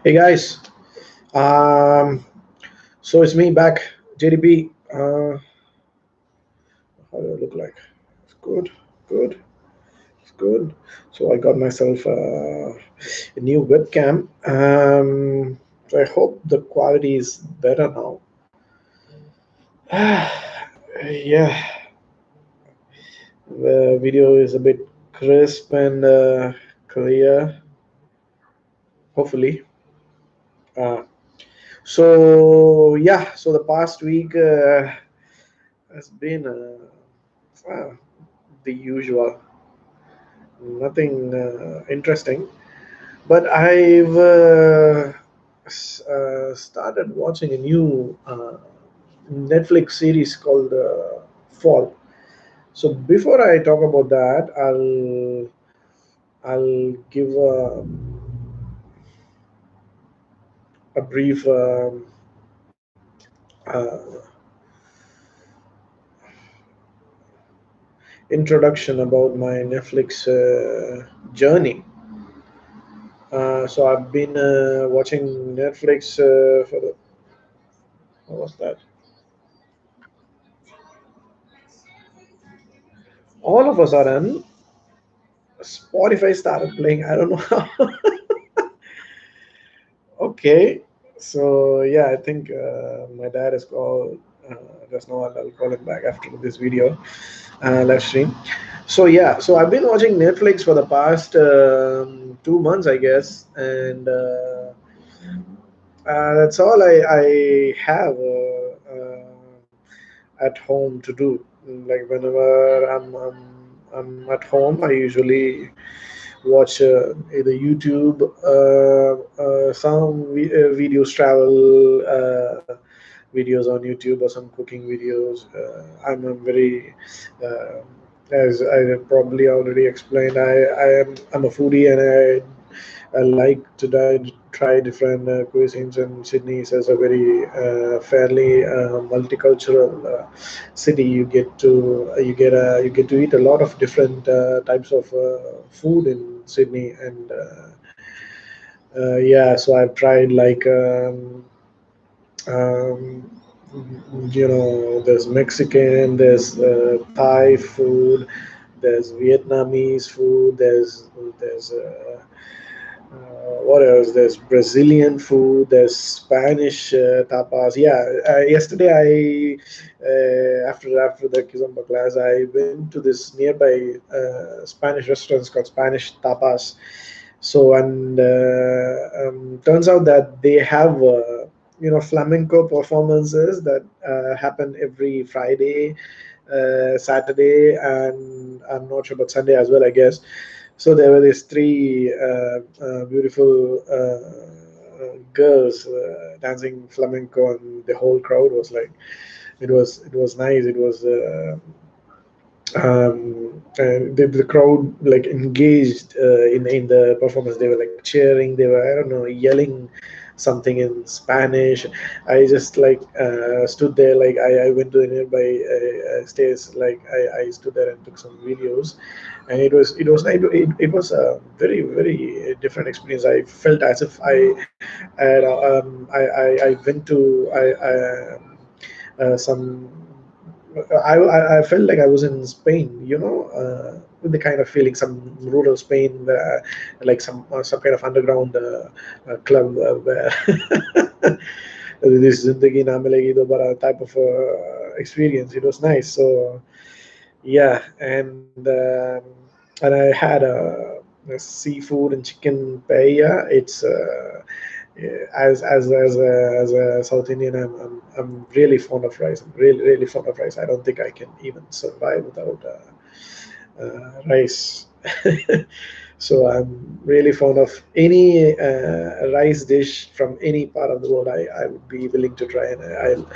Hey guys, um, so it's me back, JDP. How do I look like? It's good, good, it's good. So I got myself a new webcam. So I hope the quality is better now. Yeah, the video is a bit crisp and clear, hopefully. Uh, so the past week has been the usual, nothing interesting. But I've started watching a new Netflix series called Fall. So before I talk about that, I'll give a brief uh, introduction about my Netflix journey. So I've been watching Netflix for the what was that? All of a sudden, Spotify started playing. I don't know how. Okay, so yeah, I think my dad is called. Just now, I'll call him back after this video live stream. So yeah, so I've been watching Netflix for the past 2 months, I guess, and that's all I have at home to do. Like whenever I'm at home, I usually watch either YouTube, some videos, travel videos on YouTube, or some cooking videos. I'm very uh, as I probably already explained, I'm a foodie, and I like to try different cuisines, and Sydney is a very fairly multicultural city. You get to eat a lot of different types of food in Sydney, and yeah, so I've tried like um, there's Mexican, there's Thai food, there's Vietnamese food, there's what else? There's Brazilian food. There's Spanish tapas. Yeah. Yesterday, after the Kizomba class, I went to this nearby Spanish restaurant called Spanish Tapas. So and turns out that they have flamenco performances that happen every Friday, Saturday, and I'm not sure about Sunday as well, I guess. So there were these three beautiful girls dancing flamenco, and the whole crowd was like, it was nice. It was and the crowd like engaged in the performance. They were like cheering. They were, I don't know, yelling something in Spanish. I just like stood there, like I went to the nearby stairs, like I stood there and took some videos, and it was a very different experience. I felt as if I went to some I felt like I was in Spain, with the kind of feeling, some rural Spain, like some kind of underground club where this Zindagi Na Milegi Dobara type of experience. It was nice. So yeah, and I had a seafood and chicken paella. It's yeah, as a South Indian, I'm really fond of rice. I'm really fond of rice. I don't think I can even survive without rice. So I'm really fond of any rice dish from any part of the world. I would be willing to try, and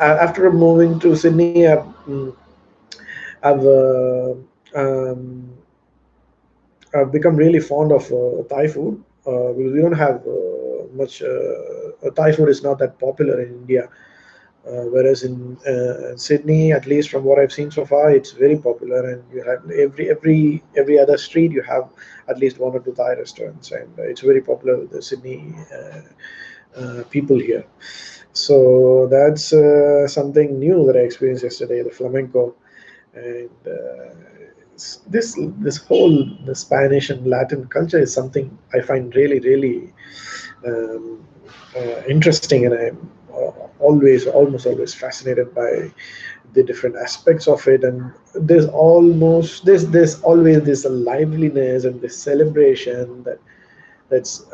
after moving to Sydney, I've um, I've become really fond of Thai food. We don't have much. Thai food is not that popular in India. Whereas in Sydney, at least from what I've seen so far, it's very popular, and you have every other street you have at least one or two Thai restaurants, and it's very popular with the Sydney people here. So that's something new that I experienced yesterday, the flamenco, and this whole the Spanish and Latin culture is something I find really um, interesting, and I'm almost always fascinated by the different aspects of it. And there's always this liveliness and this celebration that's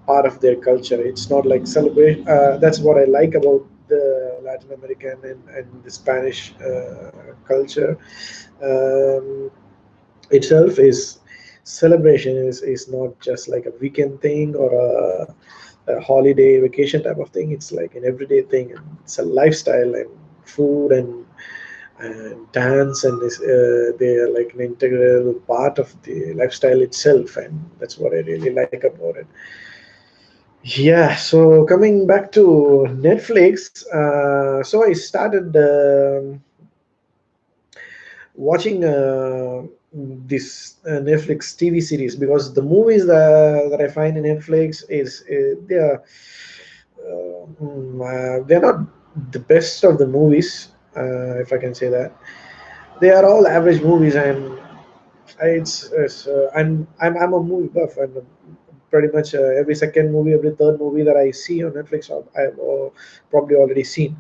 part of their culture. It's not like celebration. That's what I like about the Latin American and the Spanish culture itself. Is celebration is not just like a weekend thing or a holiday vacation type of thing. It's like an everyday thing, and it's a lifestyle, and food and dance, and they are like an integral part of the lifestyle itself, and that's what I really like about it. Yeah, so coming back to Netflix, so I started watching this Netflix TV series, because the movies that I find in Netflix is they're not the best of the movies, if I can say that. They are all average movies, and I'm a movie buff, and pretty much every second movie, every third movie that I see on Netflix, I've probably already seen,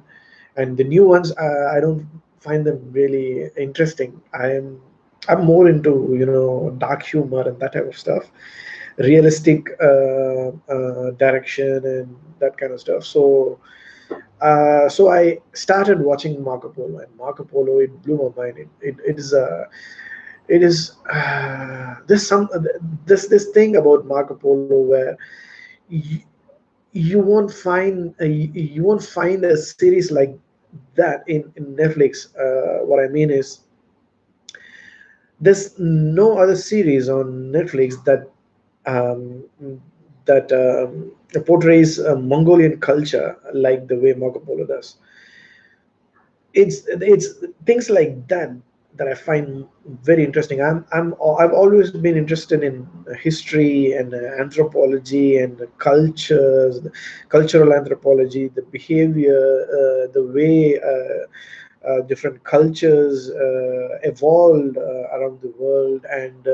and the new ones I don't find them really interesting. I'm more into dark humor and that type of stuff, realistic direction and that kind of stuff. So I started watching Marco Polo, and Marco Polo, it blew my mind. It is there's some this thing about Marco Polo where you, you won't find a series like that in Netflix. What I mean is there's no other series on Netflix um, that portrays a Mongolian culture like the way Marco Polo does. It's things like that I find very interesting. I've always been interested in history and anthropology and the cultures, the cultural anthropology, the behavior, the way different cultures evolved around the world, and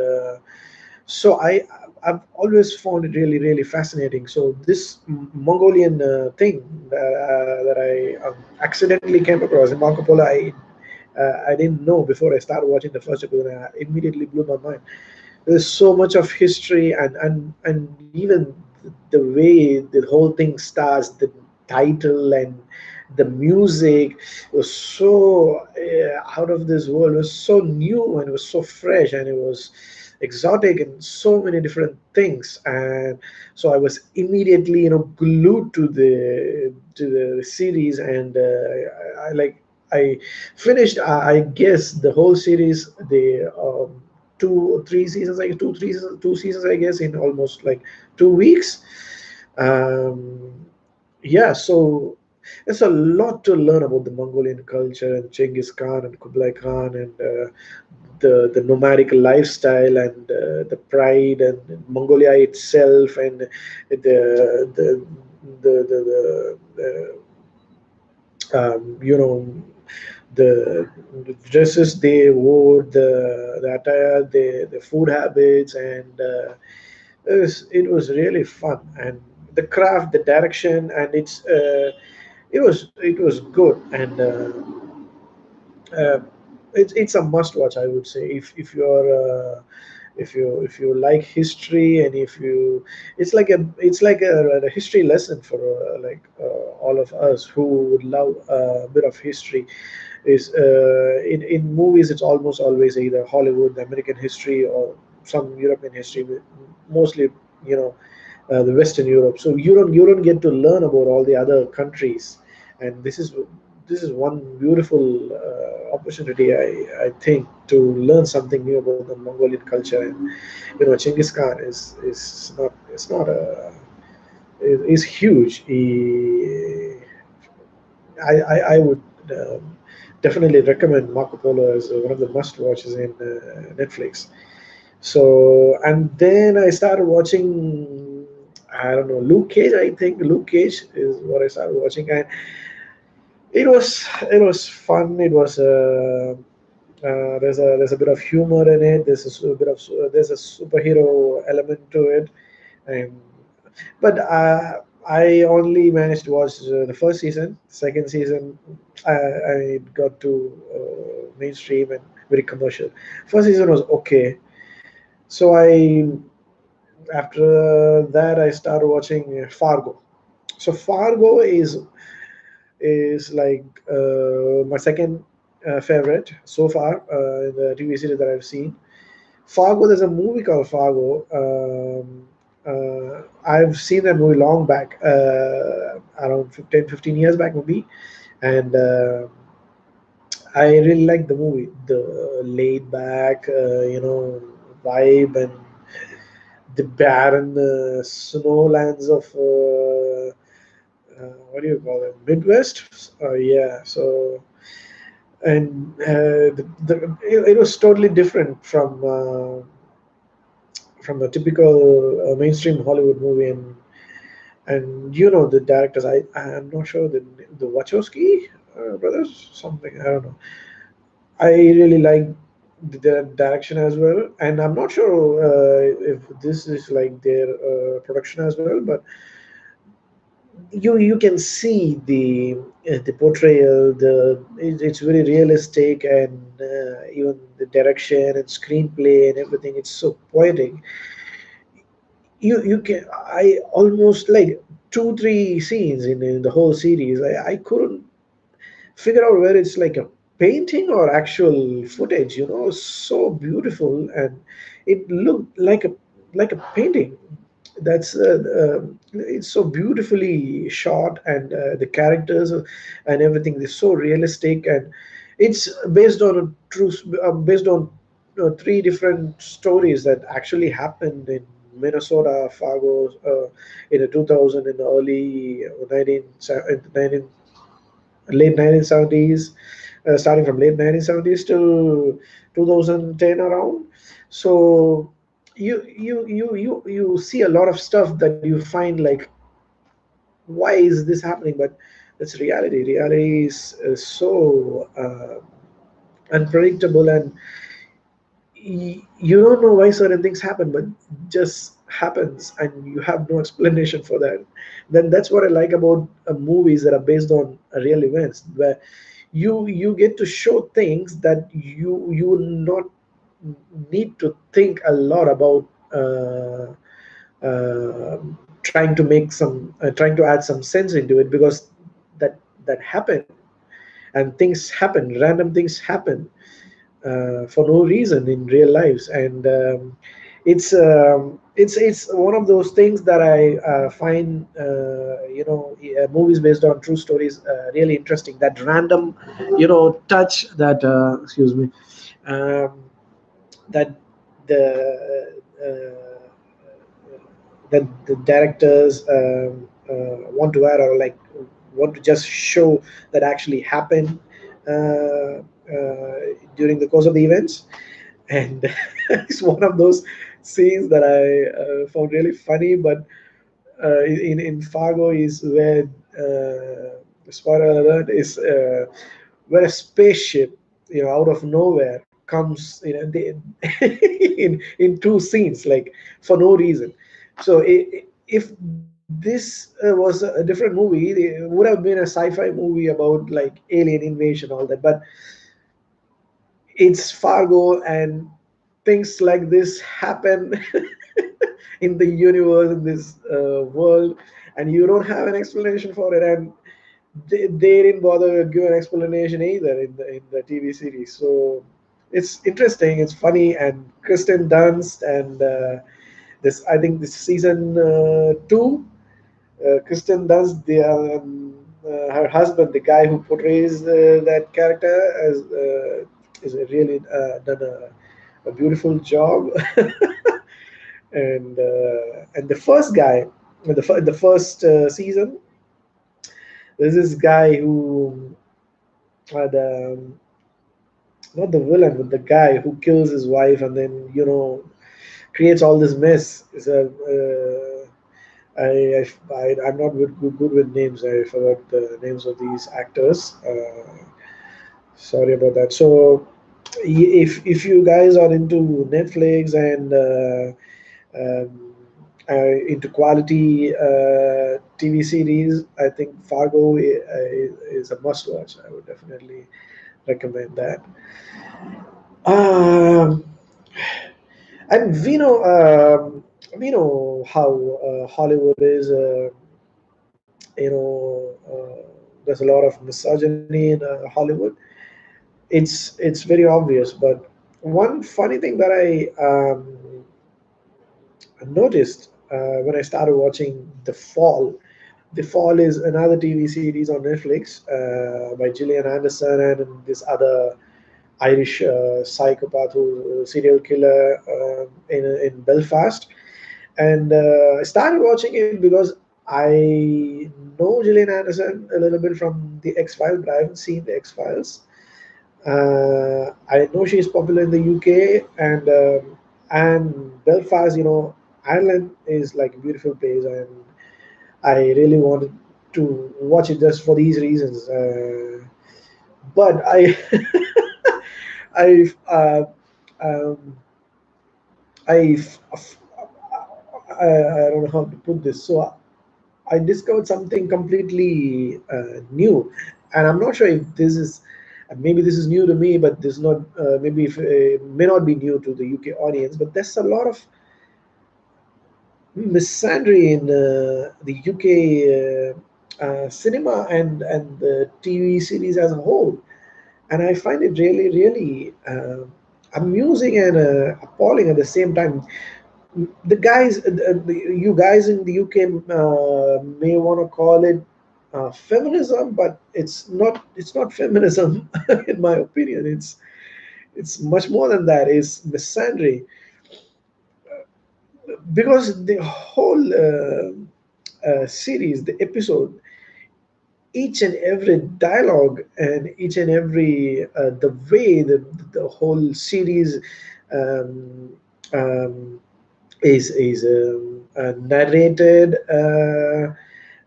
so I've always found it really fascinating. So this Mongolian thing that I accidentally came across in Marco Polo, I didn't know before I started watching the first episode, and it immediately blew my mind. There's so much of history, and even the way the whole thing starts, the title and the music was so out of this world. It was so new, and it was so fresh, and it was exotic and so many different things. And so I was immediately glued to the series, and I like I finished, I guess, the whole series, the 2 or 3 seasons, like 2 seasons, I guess, in almost like 2 weeks. Yeah, so there's a lot to learn about the Mongolian culture and Genghis Khan and Kublai Khan, and the nomadic lifestyle, and the pride and Mongolia itself, and the the dresses they wore, the attire, the food habits, and it was really fun, and the craft, the direction, and it was good, and uh, it's a must watch, I would say, if you're if you like history, and if you it's like a history lesson for all of us who would love a bit of history. Is in movies, it's almost always either Hollywood, American history, or some European history, mostly the Western Europe. So you don't get to learn about all the other countries, and this is one beautiful opportunity, I think, to learn something new about the Mongolian culture. And Genghis Khan is not a is huge. I would definitely recommend Marco Polo as one of the must watches in Netflix. So, and then I started watching, I don't know, Luke Cage. I think Luke Cage is what I started watching, and it was fun. It was there's a bit of humor in it. There's a superhero element to it, and but I only managed to watch the first season. Second season, I got to mainstream and very commercial. First season was okay. So I after that I started watching Fargo. So Fargo is like my second favorite so far in the TV series that I've seen. Fargo, there's a movie called Fargo. I've seen that movie long back, around 15 years back maybe, and I really like the movie, the laid back, vibe, and the barren snowlands of what do you call it, Midwest. Yeah, so and it was totally different from a typical mainstream Hollywood movie, and the directors. I'm not sure the Wachowski brothers, something, I don't know. I really like the direction as well, and I'm not sure if this is like their production as well, but you can see the portrayal. It's very realistic, and even the direction and screenplay and everything. It's so poetic. You can I almost like two three scenes in the whole series. I couldn't figure out where it's like a painting or actual footage. So beautiful, and it looked like a painting. That's it's so beautifully shot, and the characters and everything is so realistic, and it's based on based on three different stories that actually happened in Minnesota, Fargo, in the 2000, in the early 19 late 1970s, starting from late 1970s till 2010 around. So you see a lot of stuff that you find like, why is this happening? But it's reality. Reality is so unpredictable, and you don't know why certain things happen, but just happens, and you have no explanation for that. Then that's what I like about movies that are based on real events, where you get to show things that you will not need to think a lot about, uh, trying to add some sense into it, because that happened, and things happen, random things happen for no reason in real lives, and it's one of those things that I find movies based on true stories really interesting. That random touch, that excuse me, um, that the that the directors want to add, or like want to just show that actually happened during the course of the events. And it's one of those scenes that I found really funny. But in Fargo is where, spoiler alert, is where a spaceship, out of nowhere comes, in two scenes, like for no reason. So if this was a different movie, it would have been a sci-fi movie about like alien invasion, all that. But it's Fargo, and things like this happen in the universe, in this world, and you don't have an explanation for it. And they didn't bother to give an explanation either in the TV series. So it's interesting, it's funny, and Kristen Dunst, and this, I think, this season two, Kristen Dunst, her husband, the guy who portrays that character, is really done a beautiful job. And the first guy, the first season, There's this guy who, the not the villain, but the guy who kills his wife and then creates all this mess. Is a I'm not good with names. I forgot the names of these actors. Sorry about that. So if you guys are into Netflix and into quality TV series, I think Fargo is a must watch. I would definitely recommend that. Um, and we know how Hollywood is. There's a lot of misogyny in Hollywood. It's very obvious. But one funny thing that I noticed when I started watching The Fall. The Fall is another TV series on Netflix by Gillian Anderson and this other Irish psychopath who serial killer in Belfast. And I started watching it because I know Gillian Anderson a little bit from the X Files, but I haven't seen the X Files. I know she's popular in the UK and Belfast. Ireland is like a beautiful place, and I really wanted to watch it just for these reasons. But I, um, I, I don't know how to put this. So I discovered something completely new, and I'm not sure if this is maybe this is new to me, but this is not maybe if, may not be new to the UK audience. But there's a lot of misandry in the UK cinema and the TV series as a whole, and I find it really really amusing and appalling at the same time. The guys, you guys in the UK may want to call it feminism, but it's not. It's not feminism, in my opinion. It's much more than that. It's misandry because the whole series, the episode, each and every dialogue and each and every the way the whole series um, um, is narrated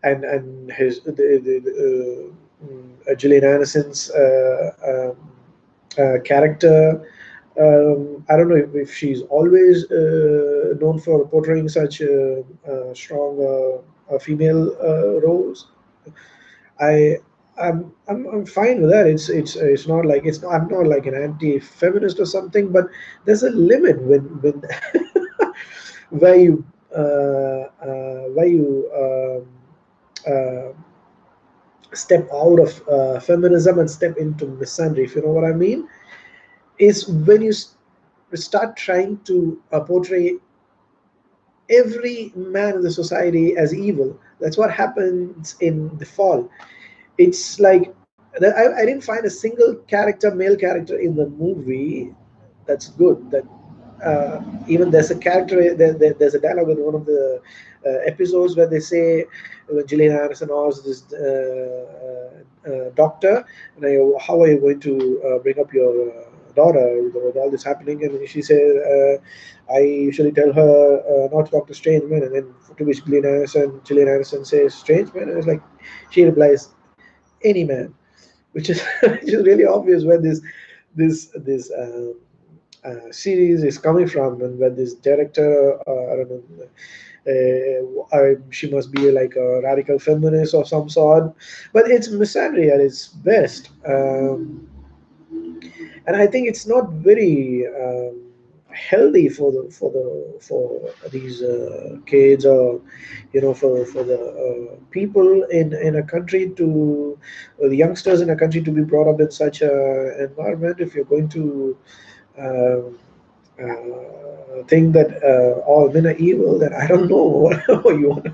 and his Gillian Anderson's character. I don't know if she's always known for portraying such strong female roles. I I'm fine with that. It's not like I'm not like an anti-feminist or something, but there's a limit when where you uh, step out of feminism and step into misandry, if you know what I mean. Is when you start trying to portray every man in the society as evil. That's what happens in The Fall. It's like I didn't find a single character, male character in the movie that's good. That even there's a character, there's a dialogue in one of the episodes where they say, when Gillian Anderson asks this doctor, how are you going to bring up your daughter with all this happening? And she said, I usually tell her not to talk to strange men. And then to which Gillian Anderson says, strange men? And it's like, she replies, any man, which is which is really obvious where this series is coming from, and where this director, I don't know, she must be like a radical feminist of some sort, but it's misandry at its best. And I think it's not very healthy for these kids, or for the people in a country to or the youngsters in a country to be brought up in such a environment. If you're going to um, think that all men are evil, then I don't know what you want.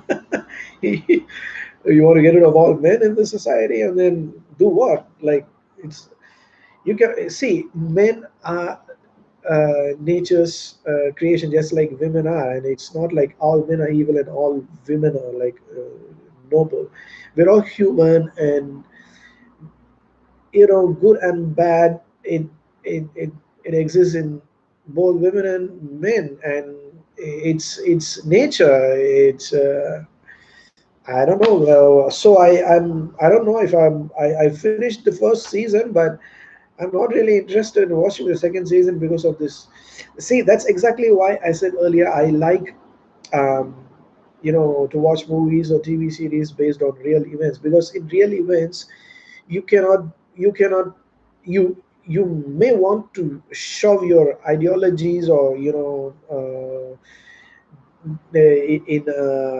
You want to get rid of all men in the society, and then do what? Like, it's you can see men are nature's creation, just like women are, and it's not like all men are evil and all women are like noble. We're all human, and good and bad. It exists in both women and men, and it's nature. It's I don't know. I don't know if I finished the first season, but I'm not really interested in watching the second season because of this. See, that's exactly why I said earlier I like um, to watch movies or TV series based on real events, because in real events you cannot you may want to shove your ideologies or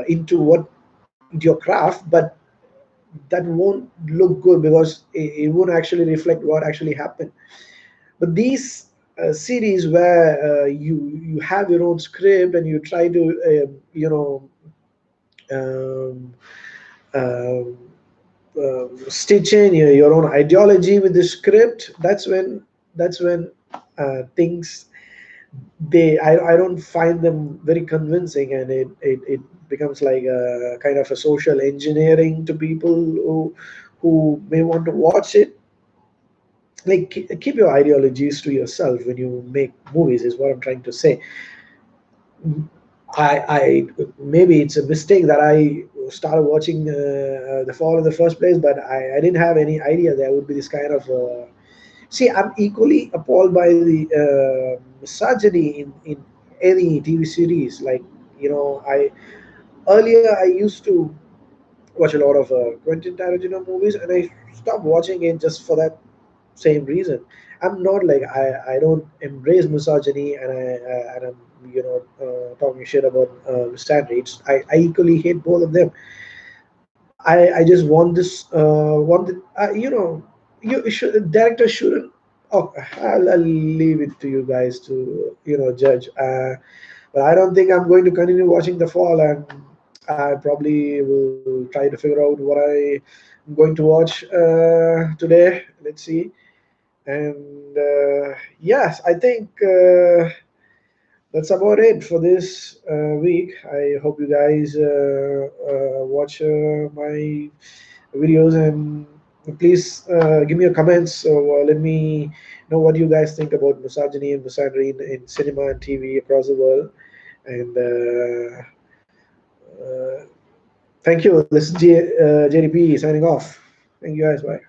into what your craft, but that won't look good because it won't actually reflect what actually happened. But these series where you have your own script and you try to um, um, stitch in your own ideology with the script, that's when things I don't find them very convincing, and it becomes like a kind of a social engineering to people who may want to watch it. Like, keep your ideologies to yourself when you make movies, is what I'm trying to say. I maybe it's a mistake that I started watching The Fall in the first place, but I didn't have any idea there would be this kind of. See, I'm equally appalled by the misogyny in any TV series. Like, I earlier I used to watch a lot of Quentin Tarantino movies, and I stopped watching it just for that same reason. I'm not like I don't embrace misogyny, and I'm talking shit about misandry. I equally hate both of them. I just want this want the, you should director shouldn't. Oh, I'll leave it to you guys to judge. But I don't think I'm going to continue watching The Fall, and I probably will try to figure out what I'm going to watch today. Let's see. And yes, I think that's about it for this week. I hope you guys watch my videos, and please give me your comments, or let me know what you guys think about misogyny and misandry in cinema and TV across the world. And thank you. This is JDP signing off. Thank you guys. Bye.